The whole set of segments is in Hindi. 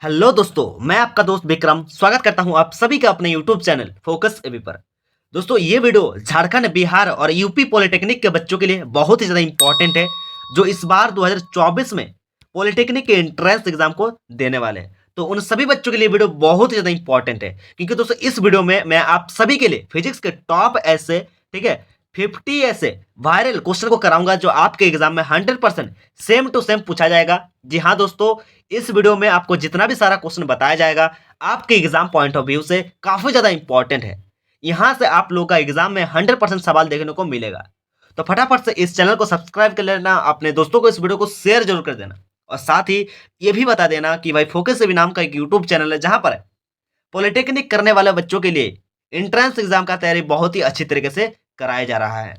हेलो दोस्तों, मैं आपका दोस्त विक्रम स्वागत करता हूं आप सभी का अपने यूट्यूब चैनल फोकस एबी पर। दोस्तों, ये वीडियो झारखंड, बिहार और यूपी पॉलिटेक्निक के बच्चों के लिए बहुत ही ज़्यादा इंपॉर्टेंट है, जो इस बार 2024 में पॉलिटेक्निक के एंट्रेंस एग्जाम को देने वाले हैं। तो उन सभी बच्चों के लिए वीडियो बहुत ही ज़्यादा इंपॉर्टेंट है, क्योंकि दोस्तों इस वीडियो में मैं आप सभी के लिए फिजिक्स के टॉप ऐसे, ठीक है, 50 ऐसे वायरल क्वेश्चन को कराऊंगा जो आपके एग्जाम में 100% सेम टू सेम पूछा जाएगा। जी हाँ दोस्तों, इस वीडियो में आपको जितना भी सारा क्वेश्चन बताया जाएगा आपके एग्जाम पॉइंट ऑफ व्यू से काफी ज्यादा इंपॉर्टेंट है। यहां से आप लोगों का एग्जाम में 100% सवाल देखने को मिलेगा। तो फटाफट से इस चैनल को सब्सक्राइब कर लेना, अपने दोस्तों को इस वीडियो को शेयर जरूर कर देना, और साथ ही ये भी बता देना कि भाई फोकस एबी नाम का एक यूट्यूब चैनल है जहां पर पॉलिटेक्निक करने वाले बच्चों के लिए एंट्रेंस एग्जाम का तैयारी बहुत ही अच्छी तरीके से कराया जा रहा है।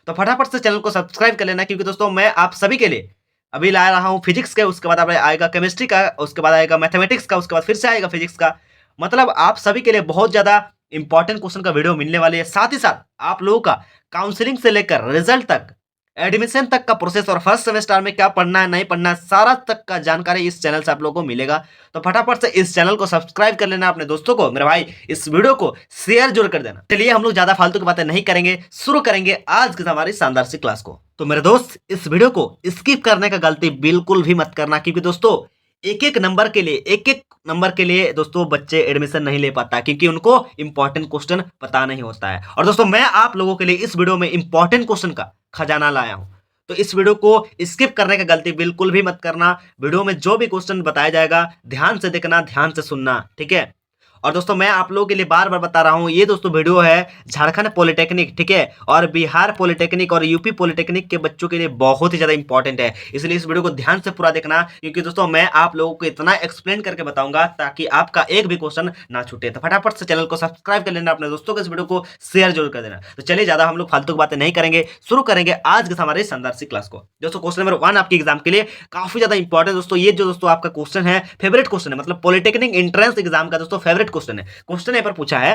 तो फटाफट से चैनल को सब्सक्राइब कर लेना, क्योंकि दोस्तों मैं आप सभी के लिए अभी ला रहा हूँ फिजिक्स के, उसके बाद आएगा केमिस्ट्री का, उसके बाद आएगा मैथमेटिक्स का, उसके बाद फिर से आएगा फिजिक्स का। मतलब आप सभी के लिए बहुत ज़्यादा इंपॉर्टेंट क्वेश्चन का वीडियो मिलने वाली है। साथ ही साथ आप लोगों का काउंसलिंग से लेकर रिजल्ट तक, एडमिशन तक का प्रोसेस और फर्स्ट सेमेस्टर में क्या पढ़ना है नहीं पढ़ना है, सारा तक का जानकारी इस चैनल से आप लोगों को मिलेगा। तो फटाफट से इस चैनल को सब्सक्राइब कर लेना, अपने दोस्तों को, मेरे भाई इस वीडियो को शेयर जरूर कर देना। चलिए हम लोग ज्यादा फालतू की बातें नहीं करेंगे, शुरू करेंगे आज की हमारी शानदार सी क्लास को। तो मेरे दोस्त, इस वीडियो को स्किप करने का गलती बिल्कुल भी मत करना, क्योंकि दोस्तों एक एक नंबर के लिए दोस्तों बच्चे एडमिशन नहीं ले पाता, क्योंकि उनको इंपॉर्टेंट क्वेश्चन पता नहीं होता है। और दोस्तों मैं आप लोगों के लिए इस वीडियो में इंपॉर्टेंट क्वेश्चन का खजाना लाया हूं, तो इस वीडियो को स्किप करने का गलती बिल्कुल भी मत करना। वीडियो में जो भी क्वेश्चन बताया जाएगा ध्यान से देखना, ध्यान से सुनना, ठीक है। और दोस्तों मैं आप लोगों के लिए बार बार बता रहा हूं, ये दोस्तों वीडियो है झारखंड पॉलिटेक्निक, ठीक है, और बिहार पॉलिटेक्निक और यूपी पॉलिटेक्निक के बच्चों के लिए बहुत ही ज्यादा इंपॉर्टेंट है। इसलिए इस वीडियो को ध्यान से पूरा देखना, क्योंकि दोस्तों मैं आप लोगों को इतना एक्सप्लेन करके बताऊंगा ताकि आपका एक भी क्वेश्चन ना छूटे। तो फटाफट से चैनल को सब्सक्राइब कर लेना, अपने दोस्तों को इस वीडियो को शेयर जरूर कर देना। तो चलिए ज्यादा हम लोग फालतू की बातें नहीं करेंगे, शुरू करेंगे आज के हमारे शानदार सी क्लास को। दोस्तों क्वेश्चन नंबर 1 आपके एग्जाम के लिए काफी ज्यादा इंपॉर्टेंट दोस्तों। ये जो दोस्तों आपका क्वेश्चन है, फेवरेट क्वेश्चन है, मतलब पॉलिटेक्निक एंट्रेंस एग्जाम का दोस्तों फेवरेट क्वेश्चन है। क्वेश्चन यहाँ पर पूछा है,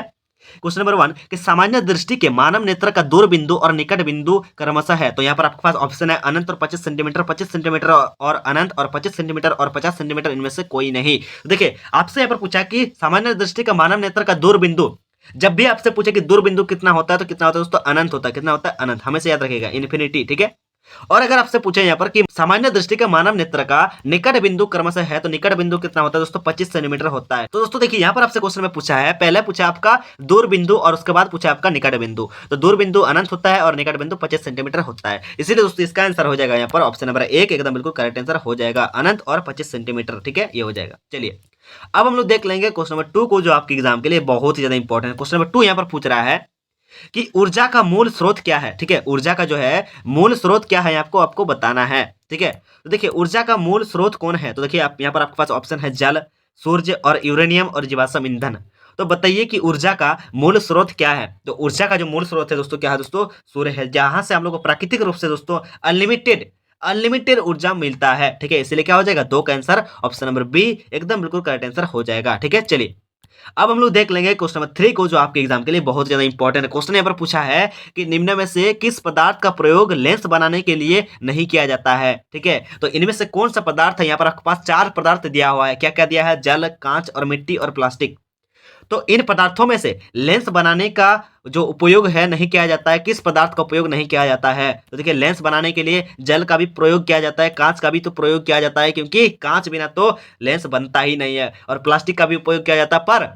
क्वेश्चन नंबर 1 कि सामान्य दृष्टि के मानव नेत्र का दूर बिंदु और निकट बिंदु क्रमशः है। तो यहाँ पर आपके पास ऑप्शन है अनंत और 25 सेंटीमीटर, 25 सेंटीमीटर और अनंत, और 25 सेंटीमीटर और 50 सेंटीमीटर, इनमें से कोई नहीं। तो देखिए आपसे यहाँ पर पूछा कि सामान्य दृष्टि का मानव नेत्र का दूर बिंदु, जब भी आपसे पूछे कि दूर बिंदु कितना होता है तो कितना होता है दोस्तों, अनंत होता है। कितना होता है? अनंत। हमेशा याद रखिएगा, इन्फिनिटी, ठीक है। और अगर आपसे पूछे यहाँ पर कि सामान्य दृष्टि का मानव नेत्र का निकट बिंदु क्रमशः है, तो निकट बिंदु कितना होता है दोस्तों? 25 सेंटीमीटर होता है। तो दोस्तों देखिए यहाँ पर आपसे क्वेश्चन में पूछा है, पहले पूछा आपका दूर बिंदु और उसके बाद पूछा आपका निकट बिंदु। तो दूर बिंदु अनंत होता है और निकट बिंदु 25 सेंटीमीटर होता है। इसीलिए दोस्तों इसका आंसर हो जाएगा यहाँ पर ऑप्शन नंबर 1 एकदम बिल्कुल करेक्ट आंसर हो जाएगा, अनंत और 25 सेंटीमीटर, ठीक है, ये हो जाएगा। चलिए अब हम लोग देख लेंगे क्वेश्चन नंबर 2 को, जो आपके एग्जाम के लिए बहुत ही ज्यादा इंपॉर्टेंट है। क्वेश्चन नंबर 2 यहाँ पर पूछ रहा है कि ऊर्जा का मूल स्रोत क्या है, ठीक है। ऊर्जा का जो है मूल स्रोत क्या है आपको बताना है, ठीक है। तो देखिए ऊर्जा का मूल स्रोत कौन है, तो देखिए आप यहाँ पर आपके पास ऑप्शन है जल, सूर्य और यूरेनियम और जीवाश्म ईंधन। तो बताइए कि ऊर्जा का मूल स्रोत क्या है। तो ऊर्जा का जो मूल स्रोत है दोस्तों क्या है दोस्तों? सूर्य है, जहां से हम लोग को प्राकृतिक रूप से दोस्तों अनलिमिटेड ऊर्जा मिलता है, ठीक है। इसलिए क्या हो जाएगा? 2 का आंसर ऑप्शन नंबर बी एकदम बिल्कुल करेक्ट आंसर हो जाएगा, ठीक है। चलिए अब हम लोग देख लेंगे क्वेश्चन नंबर 3 को, जो आपके एग्जाम के लिए बहुत ज्यादा इंपॉर्टेंट है। क्वेश्चन यहाँ पर पूछा है कि निम्न में से किस पदार्थ का प्रयोग लेंस बनाने के लिए नहीं किया जाता है, ठीक है। तो इनमें से कौन सा पदार्थ है? यहाँ पर आपके पास 4 पदार्थ दिया हुआ है। क्या क्या दिया है? जल, कांच और मिट्टी और प्लास्टिक। तो इन पदार्थों में से लेंस बनाने का जो उपयोग है नहीं किया जाता है, किस पदार्थ का उपयोग नहीं किया जाता है? तो देखिए लेंस बनाने के लिए जल का भी प्रयोग किया जाता है, कांच का भी तो प्रयोग किया जाता है, क्योंकि कांच बिना तो लेंस बनता ही नहीं है, और प्लास्टिक का भी उपयोग किया जाता है,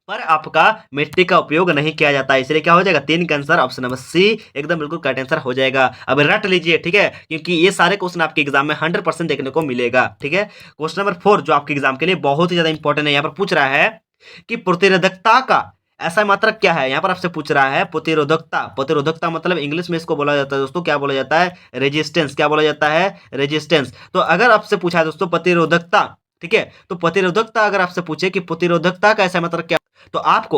पर आपका मिट्टी का उपयोग नहीं किया जाता है। इसलिए क्या हो जाएगा? 3 का आंसर ऑप्शन नंबर सी एकदम बिल्कुल करेक्ट आंसर हो जाएगा। अब रट लीजिए, ठीक है, क्योंकि ये सारे क्वेश्चन आपके एग्जाम में 100% देखने को मिलेगा, ठीक है। क्वेश्चन नंबर 4 जो आपके एग्जाम के लिए बहुत ही ज्यादा इंपॉर्टेंट है, यहाँ पर पूछ रहा है कि प्रतिरोधकता का ऐसा मात्रक क्या है। यहाँ पर आपसे पूछ रहा है प्रतिरोधकता मतलब इंग्लिश में इसको बोला जाता है दोस्तों, क्या बोला जाता है? रेजिस्टेंस। क्या बोला जाता है? रेजिस्टेंस। तो अगर आपसे पूछा है दोस्तों प्रतिरोधकता, ठीक है, तो प्रतिरोधकता अगर आपसे पूछे कि प्रतिरोधकता का ऐसा मतलब क्या, तो आपको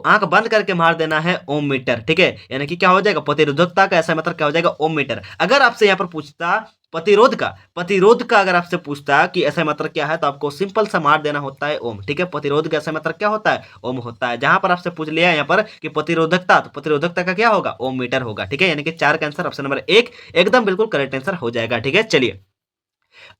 आंख बंद करके मार देना है ओम मीटर, ठीक है। यानी कि क्या हो जाएगा? प्रतिरोधकता का ऐसा मतलब क्या हो जाएगा? ओम मीटर। अगर आपसे यहाँ पर पूछता प्रतिरोध का अगर आपसे पूछता कि ऐसा मतलब क्या है, तो आपको सिंपल सा मार देना होता है ओम, ठीक है। प्रतिरोध का ऐसा मतलब क्या होता है? ओम होता है। जहां पर आपसे पूछ लिया यहाँ पर कि प्रतिरोधकता, तो प्रतिरोधकता का क्या होगा? ओम मीटर होगा, ठीक है। यानी कि 4 का आंसर ऑप्शन नंबर 1 एकदम बिल्कुल करेक्ट आंसर हो जाएगा, ठीक है। चलिए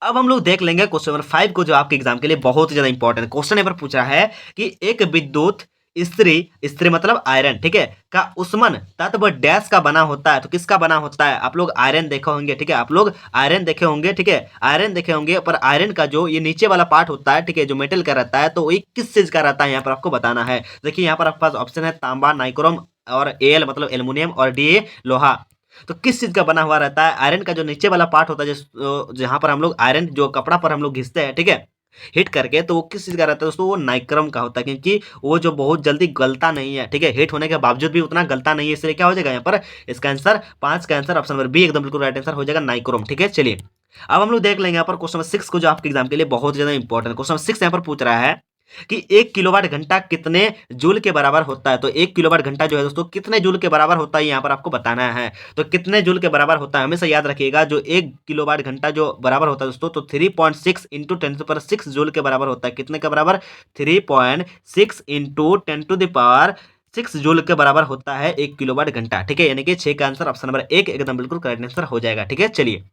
अब हम लोग देख लेंगे क्वेश्चन नंबर 5 को, जो आपके एग्जाम के लिए बहुत ही ज्यादा इंपॉर्टेंट क्वेश्चन यहाँ पर पूछ रहा है कि एक विद्युत स्त्री, स्त्री मतलब आयरन, ठीक है, का उष्मन तत्व डैश का बना होता है। तो किसका बना होता है? आप लोग आयरन देखे होंगे, ठीक है, आप लोग आयरन देखे होंगे, ठीक है, आयरन देखे होंगे, पर आयरन का जो ये नीचे वाला पार्ट होता है, ठीक है, जो मेटल का रहता है, तो ये किस चीज का रहता है यहाँ पर आपको बताना है। देखिए यहाँ पर आपके पास ऑप्शन है तांबा, नाइक्रोम, और एल मतलब एल्युमिनियम, और डी लोहा। तो किस चीज का बना हुआ रहता है? आयरन का जो नीचे वाला पार्ट होता है, जहां पर हम लोग आयरन जो कपड़ा पर हम लोग घिसते हैं, ठीक है, हिट करके, तो वो किस चीज का रहता है दोस्तों? वो नाइक्रम का होता है, क्योंकि वो जो बहुत जल्दी गलता नहीं है, ठीक है, हिट होने के बावजूद भी उतना गलता नहीं है, इसलिए क्या हो जाएगा यहाँ पर इसका आंसर 5 का आंसर ऑप्शन नंबर बी एकदम बिल्कुल राइट आंसर हो जाएगा, नाइक्रोम। ठीक है, चलिए अब हम लोग देख लेंगे यहाँ पर क्वेश्चन नंबर 6 को, जो आपके एग्जाम के लिए बहुत ज्यादा इंपॉर्टेंट क्वेश्चन नंबर 6 यहाँ पर पूछ रहा है कि 1 किलोवाट घंटा कितने जूल के बराबर होता है। तो 1 किलोवाट घंटा जो है दोस्तों कितने जूल के बराबर होता है, यहाँ पर आपको बताना है। तो कितने जूल के बराबर होता है, हमेशा याद रखिएगा, जो 1 किलोवाट घंटा जो बराबर होता है दोस्तों, तो 3.6 इंटू 10 to the 6 जूल के बराबर होता है। कितने के बराबर? 3.6 इंटू 10 to the 6 जूल के बराबर होता है 1 किलोवाट घंटा। ठीक है, यानी कि 6 का आंसर ऑप्शन नंबर 1 एकदम बिल्कुल करेक्ट आंसर हो जाएगा। ठीक है, चलिए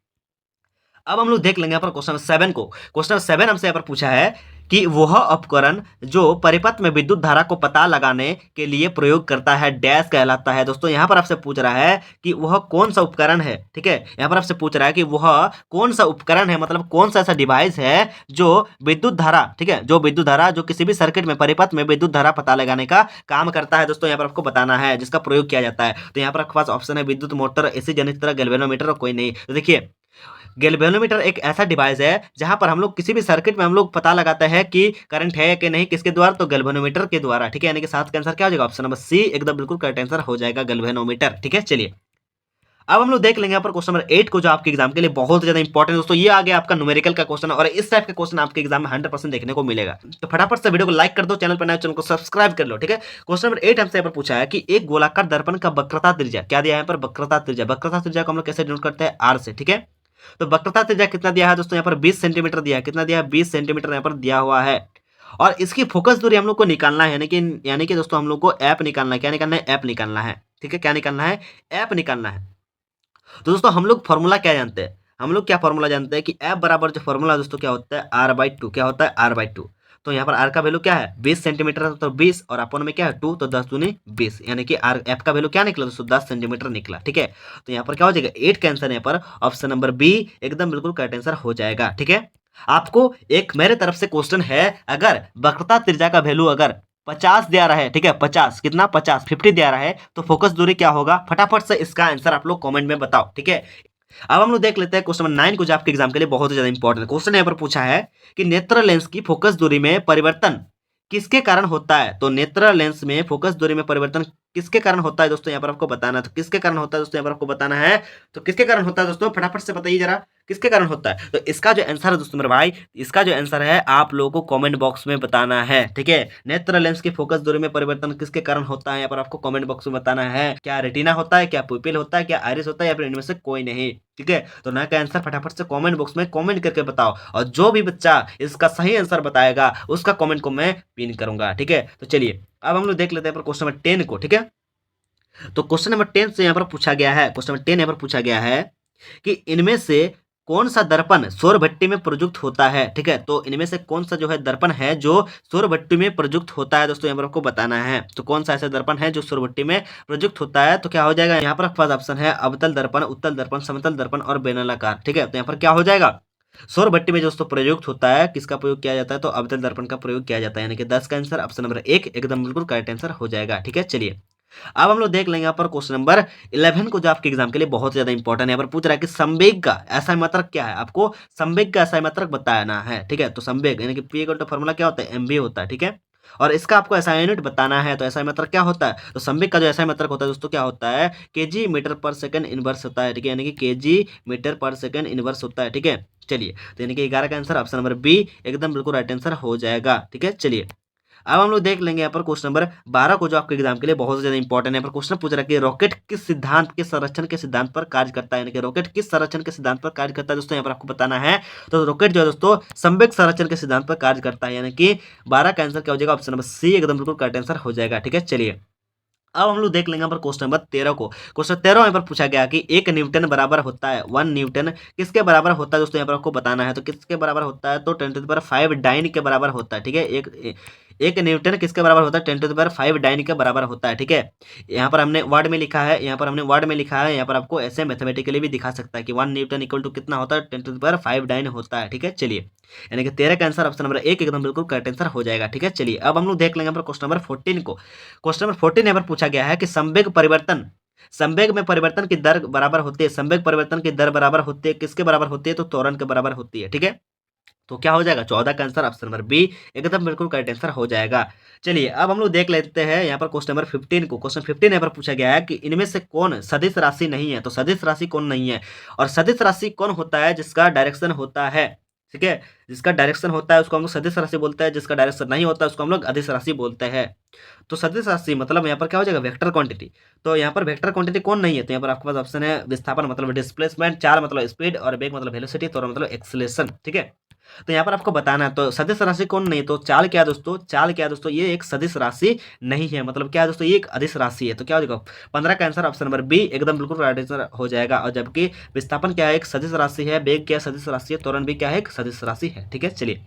अब हम लोग देख लेंगे यहाँ पर क्वेश्चन नंबर 7 को। क्वेश्चन नंबर 7 हमसे यहाँ पर पूछा है कि वह उपकरण जो परिपथ में विद्युत धारा को पता लगाने के लिए प्रयोग करता है डैश कहलाता है। दोस्तों यहाँ पर आपसे पूछ रहा है कि वह कौन सा उपकरण है। ठीक है, यहाँ पर आपसे पूछ रहा है कि वह कौन सा उपकरण है, मतलब कौन सा ऐसा डिवाइस है जो विद्युत धारा, ठीक है, जो विद्युत धारा जो किसी भी सर्किट में परिपथ में विद्युत धारा पता लगाने का काम करता है। दोस्तों यहाँ पर आपको बताना है जिसका प्रयोग किया जाता है। तो यहाँ पर आपके पास ऑप्शन है विद्युत मोटर, एसी जनरेटर, गैल्वेनोमीटर, और कोई नहीं। तो देखिए गैल्वेनोमीटर एक ऐसा डिवाइस है जहां पर हम लोग किसी भी सर्किट में हम लोग पता लगाते हैं कि करंट है कि नहीं, किसके द्वारा? तो गैल्वेनोमीटर के द्वारा। ठीक है, यानी कि 7 का आंसर क्या हो जाएगा? ऑप्शन नंबर सी एकदम बिल्कुल करेक्ट आंसर हो जाएगा, गैल्वेनोमीटर। ठीक है, चलिए अब हम लोग देख लेंगे यहाँ पर क्वेश्चन नंबर 8 को, जो आपके एग्जाम के लिए बहुत ज्यादा इंपॉर्टेंट दोस्तों। ये आ गया आपका न्यूमेरिकल का क्वेश्चन, और इस टाइप के क्वेश्चन आपके एग्जाम में 100% देखने को मिलेगा। तो फटाफट से वीडियो को लाइक कर दो, चैनल पर नए चैनल को सब्सक्राइब कर लो। ठीक है, क्वेश्चन नंबर 8 हमसे यहाँ पर पूछा है कि एक गोलाकार दर्पण का वक्रता त्रिज्या क्या दिया है? यहाँ पर वक्रता त्रिज्या, वक्रता त्रिज्या को हम लोग कैसे डिनोट करते हैं? आर से। ठीक है, तो वक्रता त्रिज्या कितना दिया है दोस्तों? यहाँ पर 20 सेंटीमीटर दिया है। कितना दिया है? 20 सेंटीमीटर यहाँ पर दिया हुआ है। और इसकी फोकस दूरी हम लोग को निकालना है, यानी कि दोस्तों हम लोग को ऐप निकालना है। क्या निकालना है? ऐप निकालना है। ठीक है, क्या निकालना है? ऐप निकालना है। तो दोस्तों हम लोग फॉर्मूला क्या जानते हैं? हम लोग क्या फॉर्मूला जानते हैं कि ऐप बराबर जो फॉर्मूला दोस्तों क्या होता है? r/2। क्या होता है? r/2। तो यहाँ पर r का वैल्यू क्या है? 20 सेंटीमीटर, तो 20, और अपन में क्या है? 2, तो 10 दूनी 20, यानी कि r एफ का वैल्यू क्या निकला दोस्तों? 10 सेंटीमीटर निकला। ठीक है, तो यहाँ पर क्या हो जाएगा? 8 का आंसर यहाँ पर ऑप्शन नंबर बी एकदम बिल्कुल करेक्ट आंसर हो जाएगा। ठीक है, आपको एक मेरे तरफ से क्वेश्चन है, अगर वक्रता त्रिज्या का वैल्यू अगर 50 दिया रहा है, ठीक है, 50 कितना? 50 दिया रहा है, तो फोकस दूरी क्या होगा? फटाफट से इसका आंसर आप लोग कमेंट में बताओ। ठीक है, अब हम लोग देख लेते हैं क्वेश्चन नंबर 9 को, जो आपके एग्जाम के लिए बहुत ही ज्यादा इंपॉर्टेंट क्वेश्चन यहाँ पर पूछा है कि नेत्र लेंस की फोकस दूरी में परिवर्तन किसके कारण होता है? तो नेत्र लेंस में फोकस दूरी में परिवर्तन किसके कारण होता है दोस्तों? यहाँ पर आपको बताना है। तो किसके कारण होता है दोस्तों? यहाँ पर आपको बताना है। तो किसके कारण होता है दोस्तों? फटाफट से बताइए जरा, किसके कारण होता है? तो इसका जो आंसर है दोस्तों मेरे भाई, इसका जो आंसर है आप लोगों को कमेंट बॉक्स में बताना है। ठीक है, नेत्र लेंस की फोकस दूरी में परिवर्तन किसके कारण होता है, यहाँ पर आपको कमेंट बॉक्स में बताना है। क्या रेटिना होता है, क्या पुपिल होता है, क्या आइरिस होता है, या फिर इनमें से कोई नहीं? ठीक है, तो ना का आंसर फटाफट से कमेंट बॉक्स में कमेंट करके बताओ, और जो भी बच्चा इसका सही आंसर बताएगा उसका कमेंट को मैं पिन करूंगा। ठीक है, तो चलिए अब हम लोग देख लेते हैं क्वेश्चन नंबर 10 को। ठीक है, तो क्वेश्चन नंबर 10 से यहाँ पर पूछा गया है, क्वेश्चन नंबर 10 यहाँ पर पूछा गया है कि इनमें से कौन सा दर्पण सौर भट्टी में प्रयुक्त होता है। ठीक है, तो इनमें से कौन सा जो है दर्पण है जो सौर भट्टी में प्रयुक्त होता है दोस्तों, यहाँ पर आपको बताना है। तो कौन सा ऐसा दर्पण है जो सौर भट्टी में प्रयुक्त होता है? तो क्या हो जाएगा? यहाँ पर आपके पास ऑप्शन है अवतल दर्पण, उत्तल दर्पण, समतल दर्पण और बेलनाकार। ठीक है, तो यहाँ पर क्या हो जाएगा? सौर भट्टी में दोस्तों प्रयुक्त होता है, किसका प्रयोग किया जाता है? तो अवतल दर्पण का प्रयोग किया जाता है, यानी कि 10 का आंसर ऑप्शन नंबर 1 एकदम बिल्कुल करेक्ट आंसर हो जाएगा। ठीक है, चलिए अब हम लोग देख लेंगे यहाँ पर क्वेश्चन नंबर 11 को, जो आपके एग्जाम के लिए बहुत ज्यादा इंपॉर्टेंट है। यहाँ पर पूछ रहा है कि संवेग का ऐसा मात्रक क्या है? आपको संवेग का ऐसा मात्रक बताना है। ठीक है, तो संवेग यानी कि पी इक्वल टू फॉर्मूला क्या होता है? एमवी होता है। ठीक है, और इसका आपको ऐसा यूनिट बताना है। तो ऐसा मात्रक क्या होता है? तो संवेग का जो ऐसा मात्रक होता है दोस्तों क्या होता है? केजी मीटर पर सेकंड इनवर्स होता है। ठीक है, यानी कि केजी मीटर पर सेकंड इनवर्स होता है। ठीक है, चलिए तो यानी कि 11 का आंसर ऑप्शन नंबर बी एकदम बिल्कुल राइट आंसर हो जाएगा। ठीक है, चलिए अब हम लोग देख लेंगे यहाँ पर क्वेश्चन नंबर 12 को, जो आपके एग्जाम के लिए बहुत ज्यादा इंपॉर्टेंट है। यहाँ पर क्वेश्चन पूछ रहा है कि रॉकेट किस सिद्धांत के संरक्षण के सिद्धांत पर कार्य करता है, यानी कि रॉकेट किस संरक्षण के सिद्धांत पर कार्य करता है दोस्तों, यहाँ पर आपको बताना है। तो रॉकेट जो है दोस्तों संवेग संरक्षण के सिद्धांत पर कार्य करता है, यानी कि 12 का आंसर क्या हो जाएगा? ऑप्शन नंबर सी एकदम बिल्कुल करेक्ट आंसर हो जाएगा। ठीक है, चलिए अब हम लोग देख लेंगे यहाँ पर क्वेश्चन नंबर 13 को। क्वेश्चन 13 यहाँ पर पूछा गया कि 1 न्यूटन बराबर होता है, 1 न्यूटन किसके बराबर होता है दोस्तों, यहाँ पर आपको बताना है। तो किसके बराबर होता है, तो 10⁵ डाइन के बराबर होता है, ठीक है। एक न्यूटन किसके बराबर होता है, 10⁵ डाइन के बराबर होता है, ठीक है। यहाँ पर हमने वर्ड में लिखा है, यहाँ पर हमने वर्ड में लिखा है, यहाँ पर आपको ऐसे मैथमेटिकली भी दिखा सकता है कि 1 न्यूटन इक्वल टू कितना होता है, 10⁵ डाइन होता है, ठीक है। चलिए, यानी कि 13 का आंसर ऑप्शन नंबर 1 एकदम बिल्कुल करेक्ट आंसर हो जाएगा, ठीक है। चलिए, अब हम लोग देख लेंगे यहाँ पर क्वेश्चन नंबर 14 को। क्वेश्चन नंबर 14 यहाँ पर पूछा गया है कि संवेग में परिवर्तन की दर बराबर होती है, संवेग परिवर्तन की दर बराबर होती है, किसके बराबर होती है, तो त्वरण के बराबर होती है, ठीक है। तो क्या हो जाएगा, 14 का आंसर ऑप्शन नंबर बी एकदम बिल्कुल करेक्ट आंसर हो जाएगा। चलिए, अब हम लोग देख लेते हैं यहाँ पर क्वेश्चन नंबर 15 को। क्वेश्चन 15 यहाँ पर पूछा गया है कि इनमें से कौन सदिश राशि नहीं है। तो सदिश राशि कौन नहीं है, और सदिश राशि कौन होता है जिसका डायरेक्शन होता है, ठीक है। जिसका डायरेक्शन होता है उसको हम लोग सदिश राशि बोलते हैं, जिसका डायरेक्शन नहीं होता है उसको हम लोग अदिश राशि बोलते हैं। तो सदिश राशि मतलब यहाँ पर क्या हो जाएगा, वेक्टर क्वांटिटी। तो यहाँ पर वेक्टर क्वांटिटी कौन नहीं है, तो यहाँ पर आपके पास ऑप्शन है विस्थापन मतलब डिस्प्लेसमेंट, चाल मतलब स्पीड, और वेग मतलब वेलोसिटी, त्वरण मतलब एक्सीलरेशन, ठीक है। तो यहाँ पर आपको बताना है, तो सदिश राशि कौन नहीं है, तो चाल क्या है दोस्तों, चाल क्या है दोस्तों, ये एक सदिश राशि नहीं है, मतलब क्या है दोस्तों, ये एक अदिश राशि है। तो क्या हो जाएगा, 15 का आंसर ऑप्शन नंबर बी एकदम बिल्कुल राइट आंसर हो जाएगा। और जबकि विस्थापन क्या है, एक सदिश राशि है, वेग क्या सदिश राशि है, त्वरण भी क्या है, एक सदिश राशि है, ठीक है। चलिए,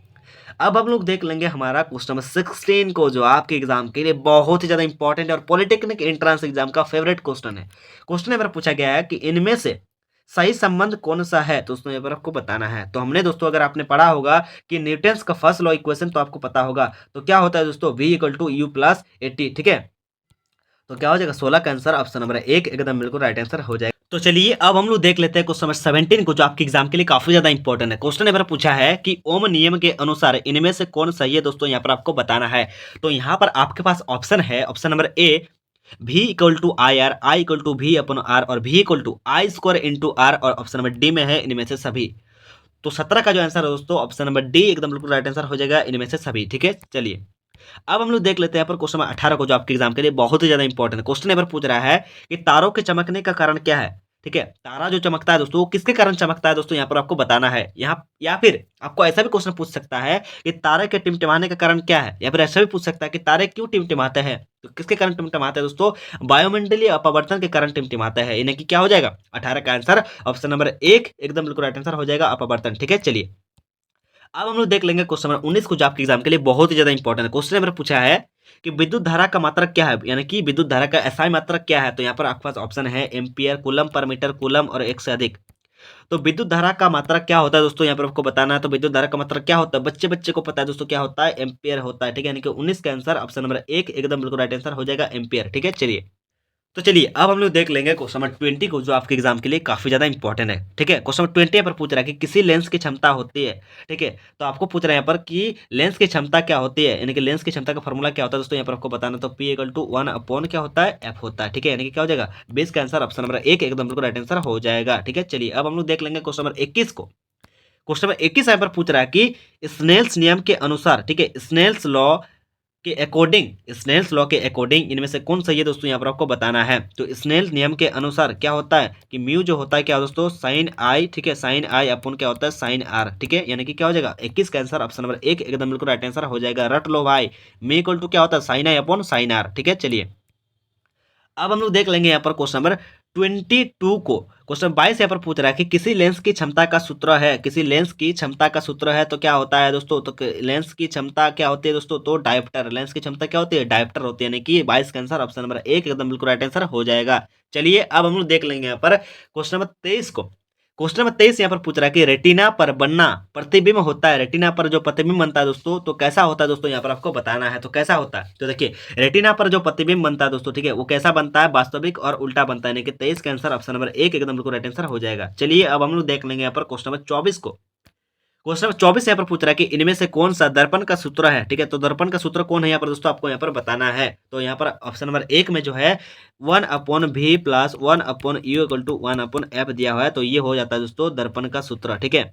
अब हम लोग देख लेंगे हमारा क्वेश्चन नंबर 16 को, जो आपके एग्जाम के लिए बहुत ही ज्यादा इंपॉर्टेंट है और पॉलिटेक्निक एंट्रेंस एग्जाम का फेवरेट क्वेश्चन है। क्वेश्चन यहाँ पर पूछा गया है कि इनमें से सही संबंध कौन सा है, तो उसमें यहाँ पर आपको बताना है। तो हमने दोस्तों, अगर आपने पढ़ा होगा कि न्यूटन्स का फर्स्ट लॉ इक्वेशन, तो आपको पता होगा। तो क्या होता है दोस्तों, v equal to u plus 80, ठीक है। तो क्या हो जाएगा, 16 का आंसर ऑप्शन नंबर 1 एकदम बिल्कुल राइट आंसर हो जाएगा। तो चलिए, अब हम लोग देख लेते हैं क्वेश्चन नंबर 17 को, जो आपके एग्जाम के लिए काफी ज्यादा इंपॉर्टेंट है। क्वेश्चन यहाँ पर पूछा है कि ओम नियम के अनुसार इनमें से कौन सही है दोस्तों, यहाँ पर आपको बताना है। तो यहाँ पर आपके पास ऑप्शन है, option number A v equal to i r, i equal to v upon r, और v equal to i square into r, और ऑप्शन नंबर डी में है इनमें से सभी। तो 17 का जो आंसर है दोस्तों, ऑप्शन नंबर डी एकदम बिल्कुल राइट आंसर हो जाएगा, इनमें से सभी, ठीक है। चलिए, अब हम लोग देख लेते हैं यहाँ पर क्वेश्चन नंबर 18 को, जो आपके एग्जाम के लिए बहुत ही ज्यादा इंपॉर्टेंट है। क्वेश्चन यहाँ पर पूछ रहा है कि तारों के चमकने का कारण क्या है, ठीक है। तारा जो चमकता है दोस्तों, वो किसके कारण चमकता है दोस्तों, यहाँ पर आपको बताना है। यहाँ या फिर आपको ऐसा भी क्वेश्चन पूछ सकता है कि तारे के टिमटिमाने का कारण क्या है, या फिर ऐसा भी पूछ सकता है कि तारे क्यों टिमटिमाते हैं। तो किसके कारण टिमटिमाते हैं दोस्तों, वायुमंडलीय अपवर्तन के कारण टिमटिमाते हैं। यानी कि क्या हो जाएगा, 18 का आंसर ऑप्शन नंबर 1 एकदम बिल्कुल राइट आंसर हो जाएगा, अपवर्तन, ठीक है। चलिए, अब हम लोग देख लेंगे क्वेश्चन नंबर 19 को, जो आपके एग्जाम के लिए बहुत ही ज्यादा इंपॉर्टेंट है। क्वेश्चन नंबर पूछा है कि विद्युत धारा का मात्रक क्या है, यानी कि विद्युत धारा का एसआई मात्रक क्या है। तो यहाँ पर आपके पास ऑप्शन है ampere, coulomb per meter, coulomb, और एक से अधिक। तो विद्युत धारा का मात्रक क्या होता है दोस्तों, यहाँ पर आपको बताना है। तो विद्युत धारा का मात्रक क्या होता है, बच्चे बच्चे को पता है दोस्तों, क्या होता है, एम्पियर होता है, ठीक है। यानी कि 19 का आंसर ऑप्शन नंबर 1 एकदम बिल्कुल राइट आंसर हो जाएगा, एम्पियर, ठीक है। चलिए, तो चलिए, अब हम लोग देख लेंगे क्वेश्चन नंबर 20 को, जो आपके एग्जाम के लिए काफी ज्यादा इंपॉर्टेंट है, ठीक है। क्वेश्चन नंबर 20 पर पूछ रहा है कि किसी लेंस की क्षमता होती है, ठीक है। तो आपको पूछ रहा है यहाँ पर कि लेंस की क्षमता क्या होती है, यानी कि लेंस की क्षमता का फॉर्मूला क्या होता है दोस्तों, यहाँ पर आपको बताना। तो पी इक्वल टू 1 अपॉन क्या होता है, एफ होता है, ठीक है। यानी कि क्या हो जाएगा, 20 का आंसर ऑप्शन नंबर 1 एकदम बिल्कुल राइट आंसर हो जाएगा, ठीक है। चलिए, अब हम लोग देख लेंगे क्वेश्चन नंबर 21 को। क्वेश्चन नंबर 21 यहाँ पर पूछ रहा है कि स्नेल्स नियम के अनुसार, ठीक है, स्नेल्स लॉ के अकॉर्डिंग इनमें से कौन सही है दोस्तों, यहाँ पर आपको बताना है। तो स्नेल नियम के अनुसार क्या होता है कि म्यू जो होता है क्या दोस्तों, साइन आई, ठीक है, साइन आई अपन क्या होता है, साइन आर, ठीक है। यानी कि क्या हो जाएगा, 21 का आंसर ऑप्शन नंबर 1 एकदम बिल्कुल राइट आंसर हो जाएगा। रट लो भाई, म्यू इक्वल टू क्या होता है, sine i upon sine r, ठीक है। चलिए, अब हम लोग देख लेंगे यहाँ पर क्वेश्चन नंबर 22 को। क्वेश्चन 22 यहाँ पर पूछ रहा है कि किसी लेंस की क्षमता का सूत्र है, किसी लेंस की क्षमता का सूत्र है। तो क्या होता है दोस्तों, तो लेंस की क्षमता क्या होती है दोस्तों, तो डायोप्टर। लेंस की क्षमता क्या होती है, डायोप्टर होती है। यानी कि 22 का आंसर ऑप्शन नंबर 1 एकदम बिल्कुल राइट आंसर हो जाएगा। चलिए, अब हम लोग देख लेंगे यहाँ पर क्वेश्चन नंबर 23 को। क्वेश्चन नंबर 23 यहाँ पर पूछ रहा है कि रेटिना पर बनना प्रतिबिंब होता है, रेटिना पर जो प्रतिबिंब बनता है दोस्तों, तो कैसा होता है दोस्तों, यहाँ पर आपको बताना है। तो कैसा होता है, तो देखिए, रेटिना पर जो प्रतिबिंब बनता है दोस्तों, ठीक है, वो कैसा बनता है, वास्तविक और उल्टा बनता है। यानी कि 23 का आंसर ऑप्शन नंबर 1 एकदम बिल्कुल राइट आंसर हो जाएगा। चलिए, अब हम लोग देख लेंगे यहाँ पर क्वेश्चन नंबर 24 को। क्वेश्चन नंबर 24 यहाँ पर पूछ रहा है कि इनमें से कौन सा दर्पण का सूत्र है, ठीक है। तो दर्पण का सूत्र कौन है यहाँ पर दोस्तों, आपको यहाँ पर बताना है। तो यहाँ पर ऑप्शन नंबर 1 में जो है 1 upon v plus 1 upon u equal to 1 upon f दिया हुआ है। तो ये हो जाता है दोस्तों दर्पण का सूत्र, ठीक है।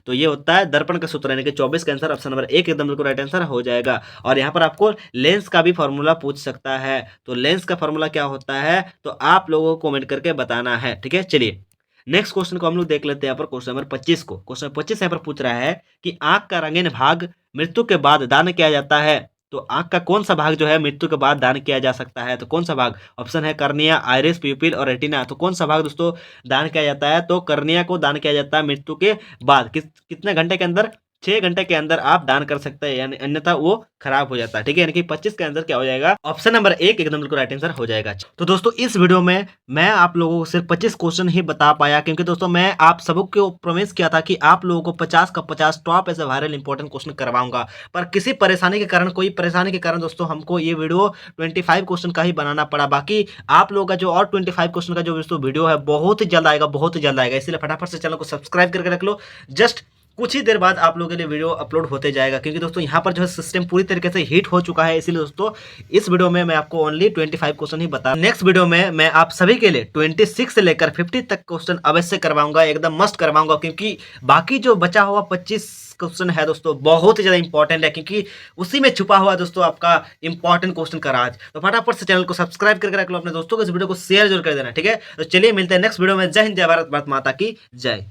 तो ये होता है दर्पण का सूत्र, यानी कि 24 का आंसर ऑप्शन नंबर 1 एकदम बिल्कुल राइट आंसर हो जाएगा। और यहाँ पर आपको लेंस का भी फॉर्मूला पूछ सकता है। तो लेंस का फॉर्मूला क्या होता है, तो आप लोगों को कमेंट करके बताना है, ठीक है। चलिए, नेक्स्ट क्वेश्चन को हम लोग देख लेते हैं यहाँ पर क्वेश्चन नंबर 25 को। क्वेश्चन 25 यहाँ पर पूछ रहा है कि आंख का रंगीन भाग मृत्यु के बाद दान किया जाता है। तो आंख का कौन सा भाग जो है मृत्यु के बाद दान किया जा सकता है? तो कौन सा भाग? ऑप्शन है कर्निया, आइरिस, प्यूपिल और रेटिना। तो कौन सा भाग दोस्तों दान किया जाता है? तो कर्निया को दान किया जाता है मृत्यु के बाद। कितने घंटे के अंदर? 6 घंटे के अंदर आप दान कर सकते हैं, यानी अन्यथा वो खराब हो जाता है। ठीक है, यानी कि 25 के अंदर क्या हो जाएगा? ऑप्शन नंबर 1 एकदम बिल्कुल राइट आंसर हो जाएगा। तो दोस्तों इस वीडियो में मैं आप लोगों को सिर्फ 25 क्वेश्चन ही बता पाया, क्योंकि दोस्तों मैं आप सबको प्रॉमिस किया था कि आप लोगों को 50 का 50 टॉप ऐसे वायरल इंपॉर्टेंट क्वेश्चन करवाऊंगा। पर किसी परेशानी के कारण, कोई परेशानी के कारण दोस्तों हमको ये वीडियो 25 क्वेश्चन का ही बनाना पड़ा। बाकी आप लोगों का जो और 25 क्वेश्चन का जो दोस्तों वीडियो है बहुत ही जल्द आएगा, बहुत ही जल्द आएगा। इसलिए फटाफट से चैनल को सब्सक्राइब करके रख लो। जस्ट कुछ ही देर बाद आप लोगों के लिए वीडियो अपलोड होते जाएगा, क्योंकि दोस्तों यहाँ पर जो है सिस्टम पूरी तरीके से हिट हो चुका है। इसीलिए दोस्तों इस वीडियो में मैं आपको ओनली 25 क्वेश्चन ही बता। नेक्स्ट वीडियो में मैं आप सभी के लिए 26 से लेकर 50 तक क्वेश्चन अवश्य करवाऊंगा, एकदम मस्त करवाऊंगा, क्योंकि बाकी जो बचा हुआ 25 क्वेश्चन है दोस्तों बहुत ही ज्यादा इंपॉर्टेंट है, क्योंकि उसी में छुपा हुआ दोस्तों आपका इंपॉर्टेंट क्वेश्चन का राज। तो फटाफट से चैनल को सब्सक्राइब करके रख लो, अपने दोस्तों को इस वीडियो को शेयर जरूर कर देना। ठीक है, तो चलिए मिलते हैं नेक्स्ट वीडियो में। जय हिंद, जय भारत, भारत माता की जय।